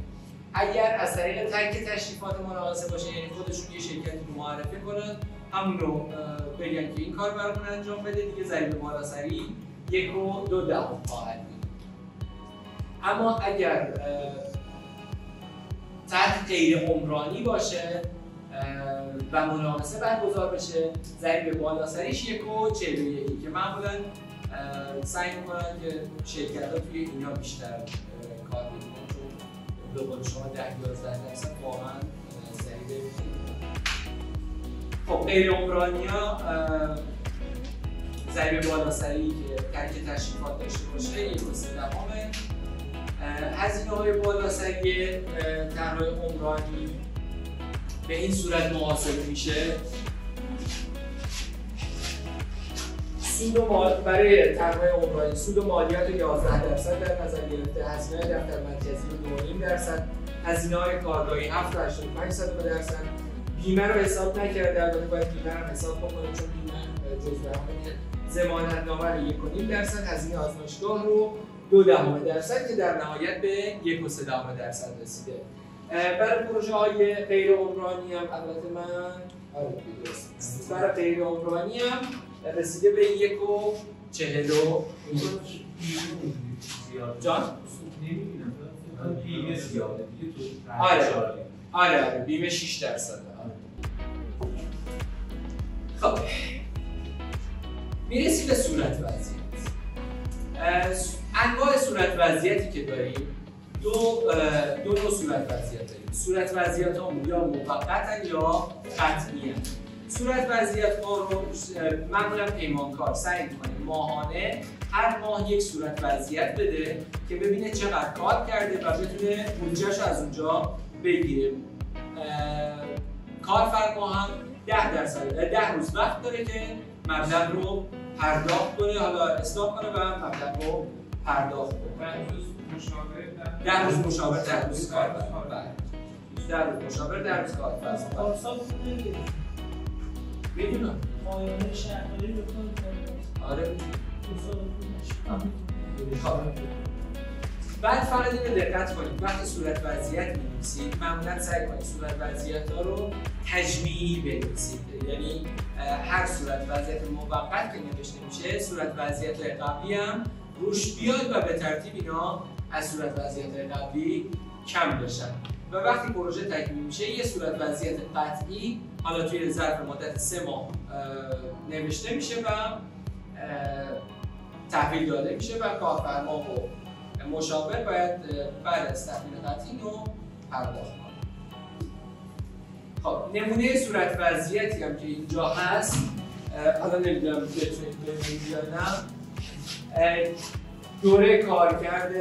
اگر از طریق ترک تشریفات مناقصه باشه، یعنی خودشون یه شرکتی رو معرفی کنن همون رو بگن که این کار برامون انجام بده دیگه ضریب بالا سری 1.2 خواهد بود. اما اگر طرح غیر عمرانی باشه و ملامسه برگزار بشه ضریب بالا سریش 1.41 که معمولا سعی میکنن که شرکت‌ها توی اینا بیشتر کار بکنن چون به قول شما 10-11% واقعا ضریب. خب غیر عمرانی‌ها ضریب بالا سری که ترک تشریفات داشته باشه 1.3 هزینه‌های بالا سری طرح‌های عمرانی به این صورت محاسبه میشه. سود برای طرح‌های عمرانی سود و مالیات 11% در نظر گرفته، هزینه‌های دفتر مرکزی 2.5%، هزینه‌های کارگاهی 7.85%، بیمه رو حساب نکرده، البته باید بیمه رو حساب بکنیم چون بیمه جزء درآمد ضمانتنامه رو 1.5%، هزینه آزمایشگاه رو 0.2% که در نهایت به 1.3% رسیده. برای پروژه های غیر عمرانی هم البته برای غیر عمرانی هم رسیده به 1.40 جان؟ بیمه زیاده دیگه تو آره بیمه 6%. خب میرسیم به صورت وضعیت. انواع صورت وضعیتی که داریم دو نوع صورت وضعیت داریم. صورت وضعیت ها یا موقتن یا قطعی هستند. صورت وضعیت ها رو معمولا پیمانکار سعی می‌کنه ماهانه هر ماه یک صورت وضعیت بده که ببینه چقدر کار کرده و بتونه بودجه‌شو از اونجا بگیره. کارفرما هم 10 روز وقت داره که مبلغ رو پرداخت کنه، حالا اصلاح کنه و مبلغ رو پرداخت کنه. 10 روز مشاور 10 روز کار بله 10 روز مشاور 10 روز کار پارسال میدونم پایان شهرداری رو آره بعد فقط اینو دقت کنید وقتی صورت وضعیت می‌نویسید معمولا سعی کنید صورت وضعیت‌ها رو تجمیعی بنویسید، یعنی هر صورت وضعیت موقت که نوشته میشه صورت وضعیت قبلی هم روش بیاد و به ترتیب اینا از صورت وضعیت قبلی کم بشن و وقتی پروژه تکمیل میشه یه صورت وضعیت قطعی حالا توی ظرف مدت 3 ماه نوشته میشه و تحویل داده میشه و کارفرما و مشاور باید بعد از تحویل قطعی رو پرداخت کنه. خب نمونه صورت وضعیتی هم که اینجا هست حالا نمیدونم بتونید ببینید یا نه دوره کارکرد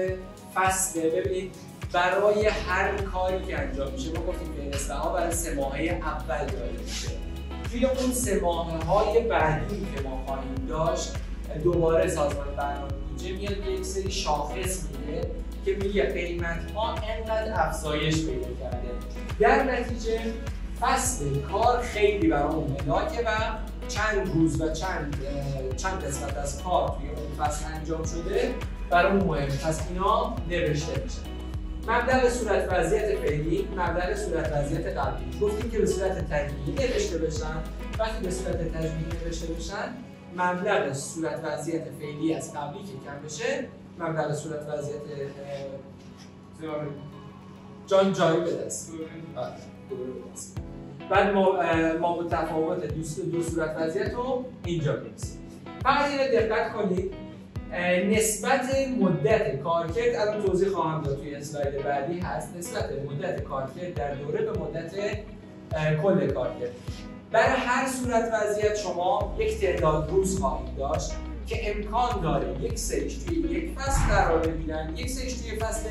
فصل. ببینید برای هر کاری که انجام میشه ما گفتیم فهرسته ها برای 3 ماهه اول داده میشه. توی اون 3 ماهه های بعدی که ما خواهیم داشت دوباره سازمان برنامه بودجه میاد یک سری شاخص میده که میگه قیمت ها انقدر افزایش پیدا کرده، در نتیجه فصل کار خیلی برامون ملاکه و چند روز و چند قسمت از کار توی اون فصل انجام شده برامون مهمه، پس اینا نوشته میشه. مبدأ صورت وضعیت فعلی، مبدأ صورت وضعیت قبلی. گفتیم که به صورت تجمیعی نوشته بشن. وقتی به صورت تجمیعی نوشته بشن مبلغ صورت وضعیت فعلی از قبلی که کم بشه مبلغ صورت وضعیت جایی به دست. بعد ما با تفاوت دو صورت وضعیت رو اینجا بنویسیم. فقط اینو دقت کنید نسبت مدت کارکرد الان توضیح خواهم داد توی اسلاید بعدی هست. نسبت مدت کارکرد در دوره به مدت کل کارکرد. برای هر صورت وضعیت شما یک تعداد روز خواهید داشت که امکان داره یک سریش توی یک فصل قرار بگیرن، یک سریش توی فصل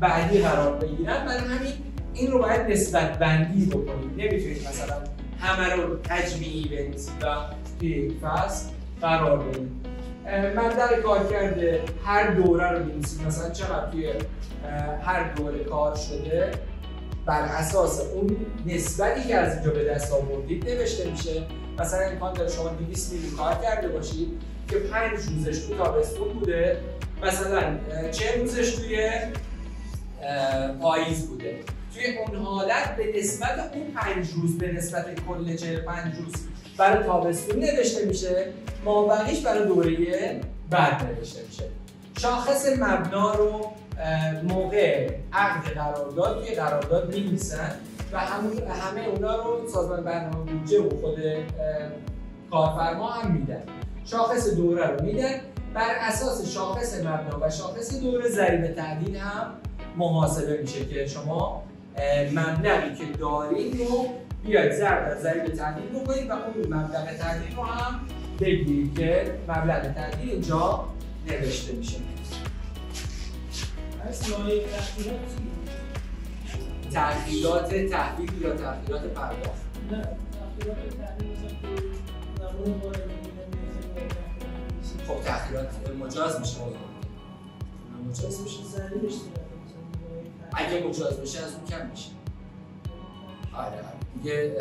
بعدی قرار بگیرن. برای همین این رو باید نسبت بندی بکنید. نمیتونید مثلا همه رو تجمیعی بنویسید و توی یک فصل قرار بدید. مبدأ کارکرد هر دوره رو بنویسید، مثلا چقدر توی هر دوره کار شده بر اساس اون نسبتی که از اینجا به دست آوردید نوشته میشه. مثلا امکان داره شما 200 میلی کار کرده باشید که 5 روزش تو تابستون بوده، مثلا 40 روزش توی پاییز بوده. توی اون حالت به نسبت اون 5 روز به نسبت کل 45 روز برای تابستون نوشته میشه، مابقیش برای دوره بعد نوشته میشه. شاخص مبنا رو موقع عقد قرارداد توی قرارداد می‌نویسن و همه اونا رو سازمان برنامه بودجه و خود کارفرما هم میدن. شاخص دوره رو میدن، بر اساس شاخص مبنا و شاخص دوره ضریب تعدیل هم محاسبه میشه که شما مبلغی که دارید رو بیاید ضرب در ضریب تعدیل بکنید و اون مبلغ تعدیل رو هم بگیرید که مبلغ تعدیل اینجا نوشته میشه. تأخیرات تحویل یا تأخیرات پرداخت. نه، تأخیرات تحویل خب تأخیرات مجاز میشه. مجاز میشه. اگه مجاز بشه از اون کم میشه. آره دیگه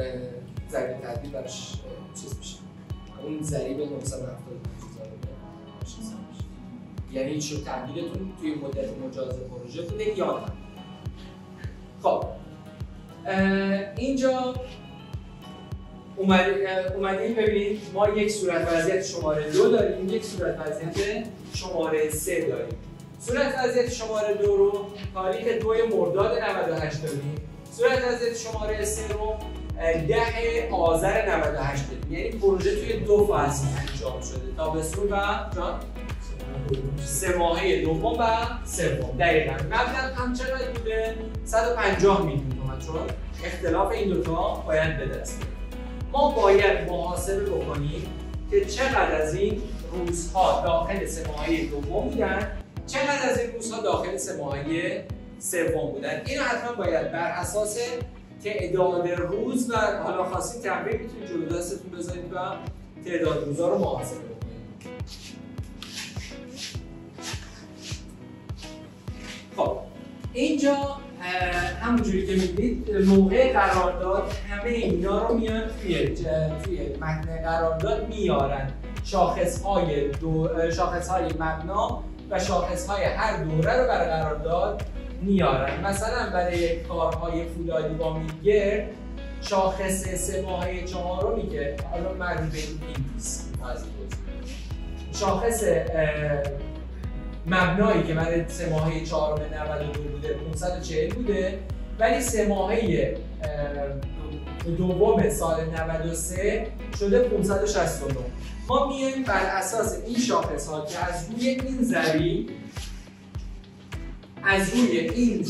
ضریب تعدیل براش چیز میشه. اون ضریب 970 یعنی شو تعدیلتون توی مدت مجاز پروژه بوده یا نه. خب اینجا اومدیم ببینید ما یک صورت وضعیت شماره 2 داریم، یک صورت وضعیت شماره 3 داریم. صورت وضعیت شماره 2 رو تاریخ 2 مرداد 98 داریم. صورت وضعیت شماره 3 رو 10 آذر 98 داریم. یعنی پروژه توی 2 فصل انجام شده، تابستون و سه ماهه دوم و سوم. دقیقاً مبلغ هم چقدر بوده؟ 150 میلیون تومان، چون اختلاف این دوتا باید به دست بیاد. ما باید محاسبه بکنیم که چقدر از این روزها داخل سه ماهه دوم بودن، چقدر از این روزها داخل سه ماهه سوم بودن. اینو حتما باید بر اساس تعداد روز و حالا خواستید تمرین میتونید جلو دستتون بذارید و تعداد روزها رو محاسبه بکنید. خب اینجا همونجوری که می‌بینید موقع قرارداد همه اینا رو میان توی متن قرارداد میارن، شاخص‌های مبنا و شاخص‌های هر دوره رو برای قرارداد میارن. مثلا برای کارهای فولادی با میلگرد شاخص 3 ماهه 4 که حالا مربوط به این نیست، شاخص مبنایی که برای 3 ماهه 4 92 بوده 540 بوده، ولی 3 ماهه دوم سال 93 شده 569. ما میایم بر اساس این شاخص ها که از روی این ضریب، از روی این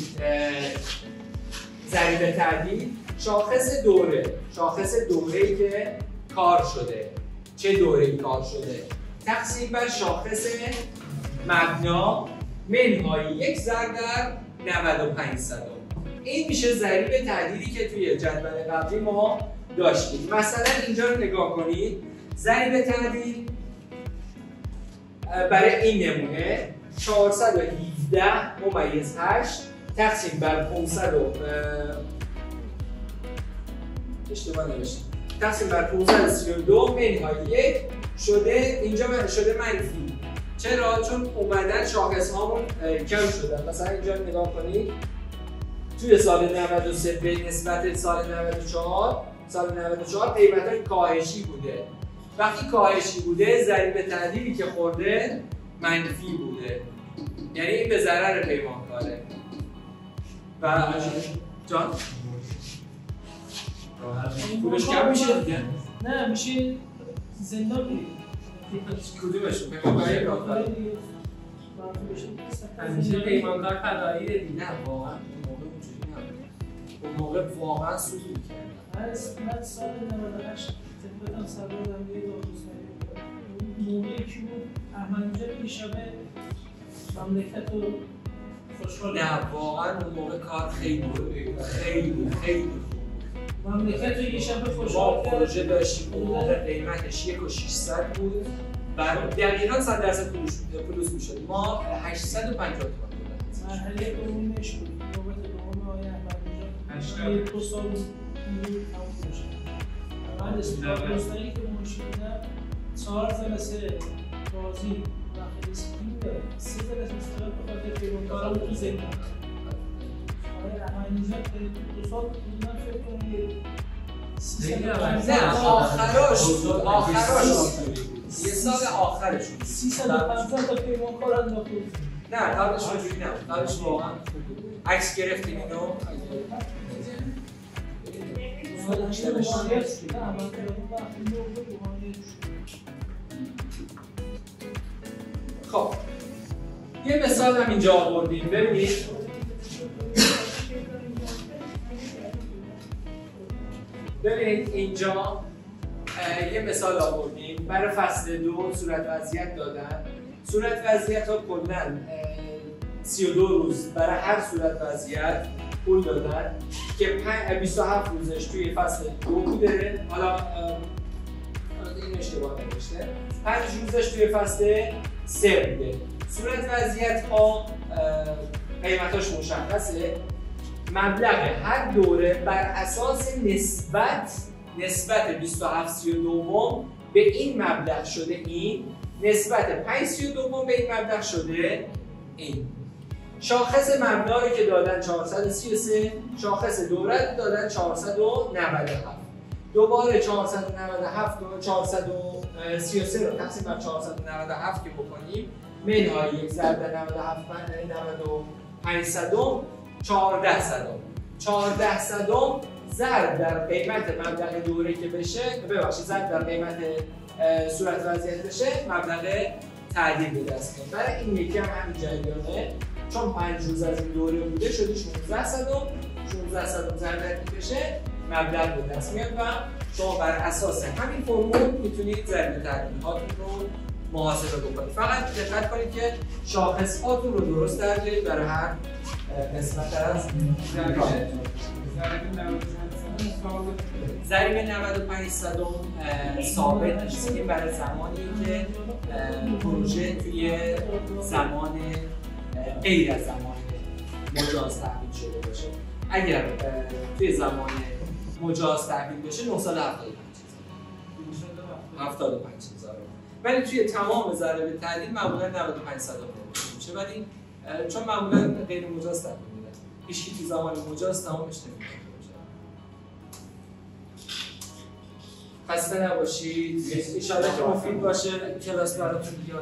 ضریب تعدیل شاخص دوره‌ای که کار شده، چه دوره‌ای کار شده، تقسیم بر شاخص مبنا منهای 1 ضرب در 95 صدم. این میشه ضریب تعدیلی که توی جدول قبلی ما داشتیم. مثلا اینجا رو نگاه کنید، ضریب تعدیل برای این نمونه 417/8 تقسیم بر 500 اشتباه نوشتم، تقسیم بر 532 منهای 1 شده، اینجا شده منفی. چرا؟ چون اومدن شاخص هامون کم شدن. مثلا اینجا نگاه کنید توی سال 93 به نسبت سال 94 قیمت‌های کاهشی بوده. وقتی کاهشی بوده ضریب تعدیلی که خورده منفی بوده، یعنی این به ضرر پیمانکاره. و جان پولش کم میشه دیگه؟ نه میشه زندان میره. کدومشون؟ پیمانکاری یا کارفرما؟ همیشه پیمانکار فدایی دیگه. نه واقعا اون موقع اونجوری نبود. اون موقع واقعا سود می‌کردن. من سال 98 تقریبا سوارم یه داروسازی موقعی که بود احمد نژاد یه شبه مملکت رو خوشحال. نه واقعا اون موقع کار خیلی خوب. مملکت رو یه شبه خوشحال کرد. پروژه داشتیم اون موقع قیمتش 1,600 بود. برای دقیقاً 100% فلوس میشد. ما 850 تومان بود. مرحله دومش بود. نوبت دوم آقای احمد نژاد 2 سال بود تموم شد. من استفاده‌ای که مشکلم 4 جلسه بازی داخل اسکیم داره. 3 جلسه استفاده بخاطر پیمانکارا تو زندان. آقای احمد نژاد 2 سال من فکر کنم نه آخراش یه سال آخرش 350 تا پیمانکار انداخته. نه قبلش اونجوری نبود. قبلش واقعا عکس گرفتیم اینو. خب یه مثال هم اینجا آوردیم ببینید. ببینید اینجا یه مثال آوردیم برای فصل 2 صورت وضعیت دادن. صورت وضعیت ها کلاً 32 روز برای هر صورت وضعیت پول دادن که 27 روزش توی فصل 2 بوده. حالا این اشتباه نوشته. 5 روزش توی فصل 3 بوده. صورت وضعیت ها قیمتاش مشخصه. مبلغ هر دوره بر اساس نسبت 27/32 به این مبلغ شده این، نسبت 5/32 به این مبلغ شده این. شاخص مبلغی که دادن 433، شاخص دوره دادن 497. دوباره 497 و 433 رو تقسیم بر 497 که بکنیم منهای 1 ضرب 97 95 صدم 14 صدم. 14 صدم ضرب در قیمت مبلغ دوره که بشه، ببخشید ضرب در قیمت صورت وضعیت بشه، مبلغ تعدیل به دست میاد. برای این یکی هم همین جریانه، چون 5 روز از این دوره بوده شده 16 صدم. 16 صدم ضرب در بشه مبلغ به دست میاد و شما بر اساس همین فرمول میتونید ضرب تعدیل هاتون رو محاسبه بکنید. فقط دقت کنید که شاخص هاتون رو درست در بیارید برای هر قسمت از ضریب 95 صدم ثابت می‌سازیم برای زمانی که پروژه توی زمان غیر از زمان مجاز تحویل شده باشه. اگر توی زمان مجاز تحویل بشه 975,000. ولی توی تمام ضرایب تعدیل معمولا 95 صدم میشه، ولی چون معمولا غیر مجاز تحویل میدن، هیچ تو زمان مجاز تمامش نمیشه. خسته نباشید. ان شاءالله که مفید باشه. کلاس براتون دیگه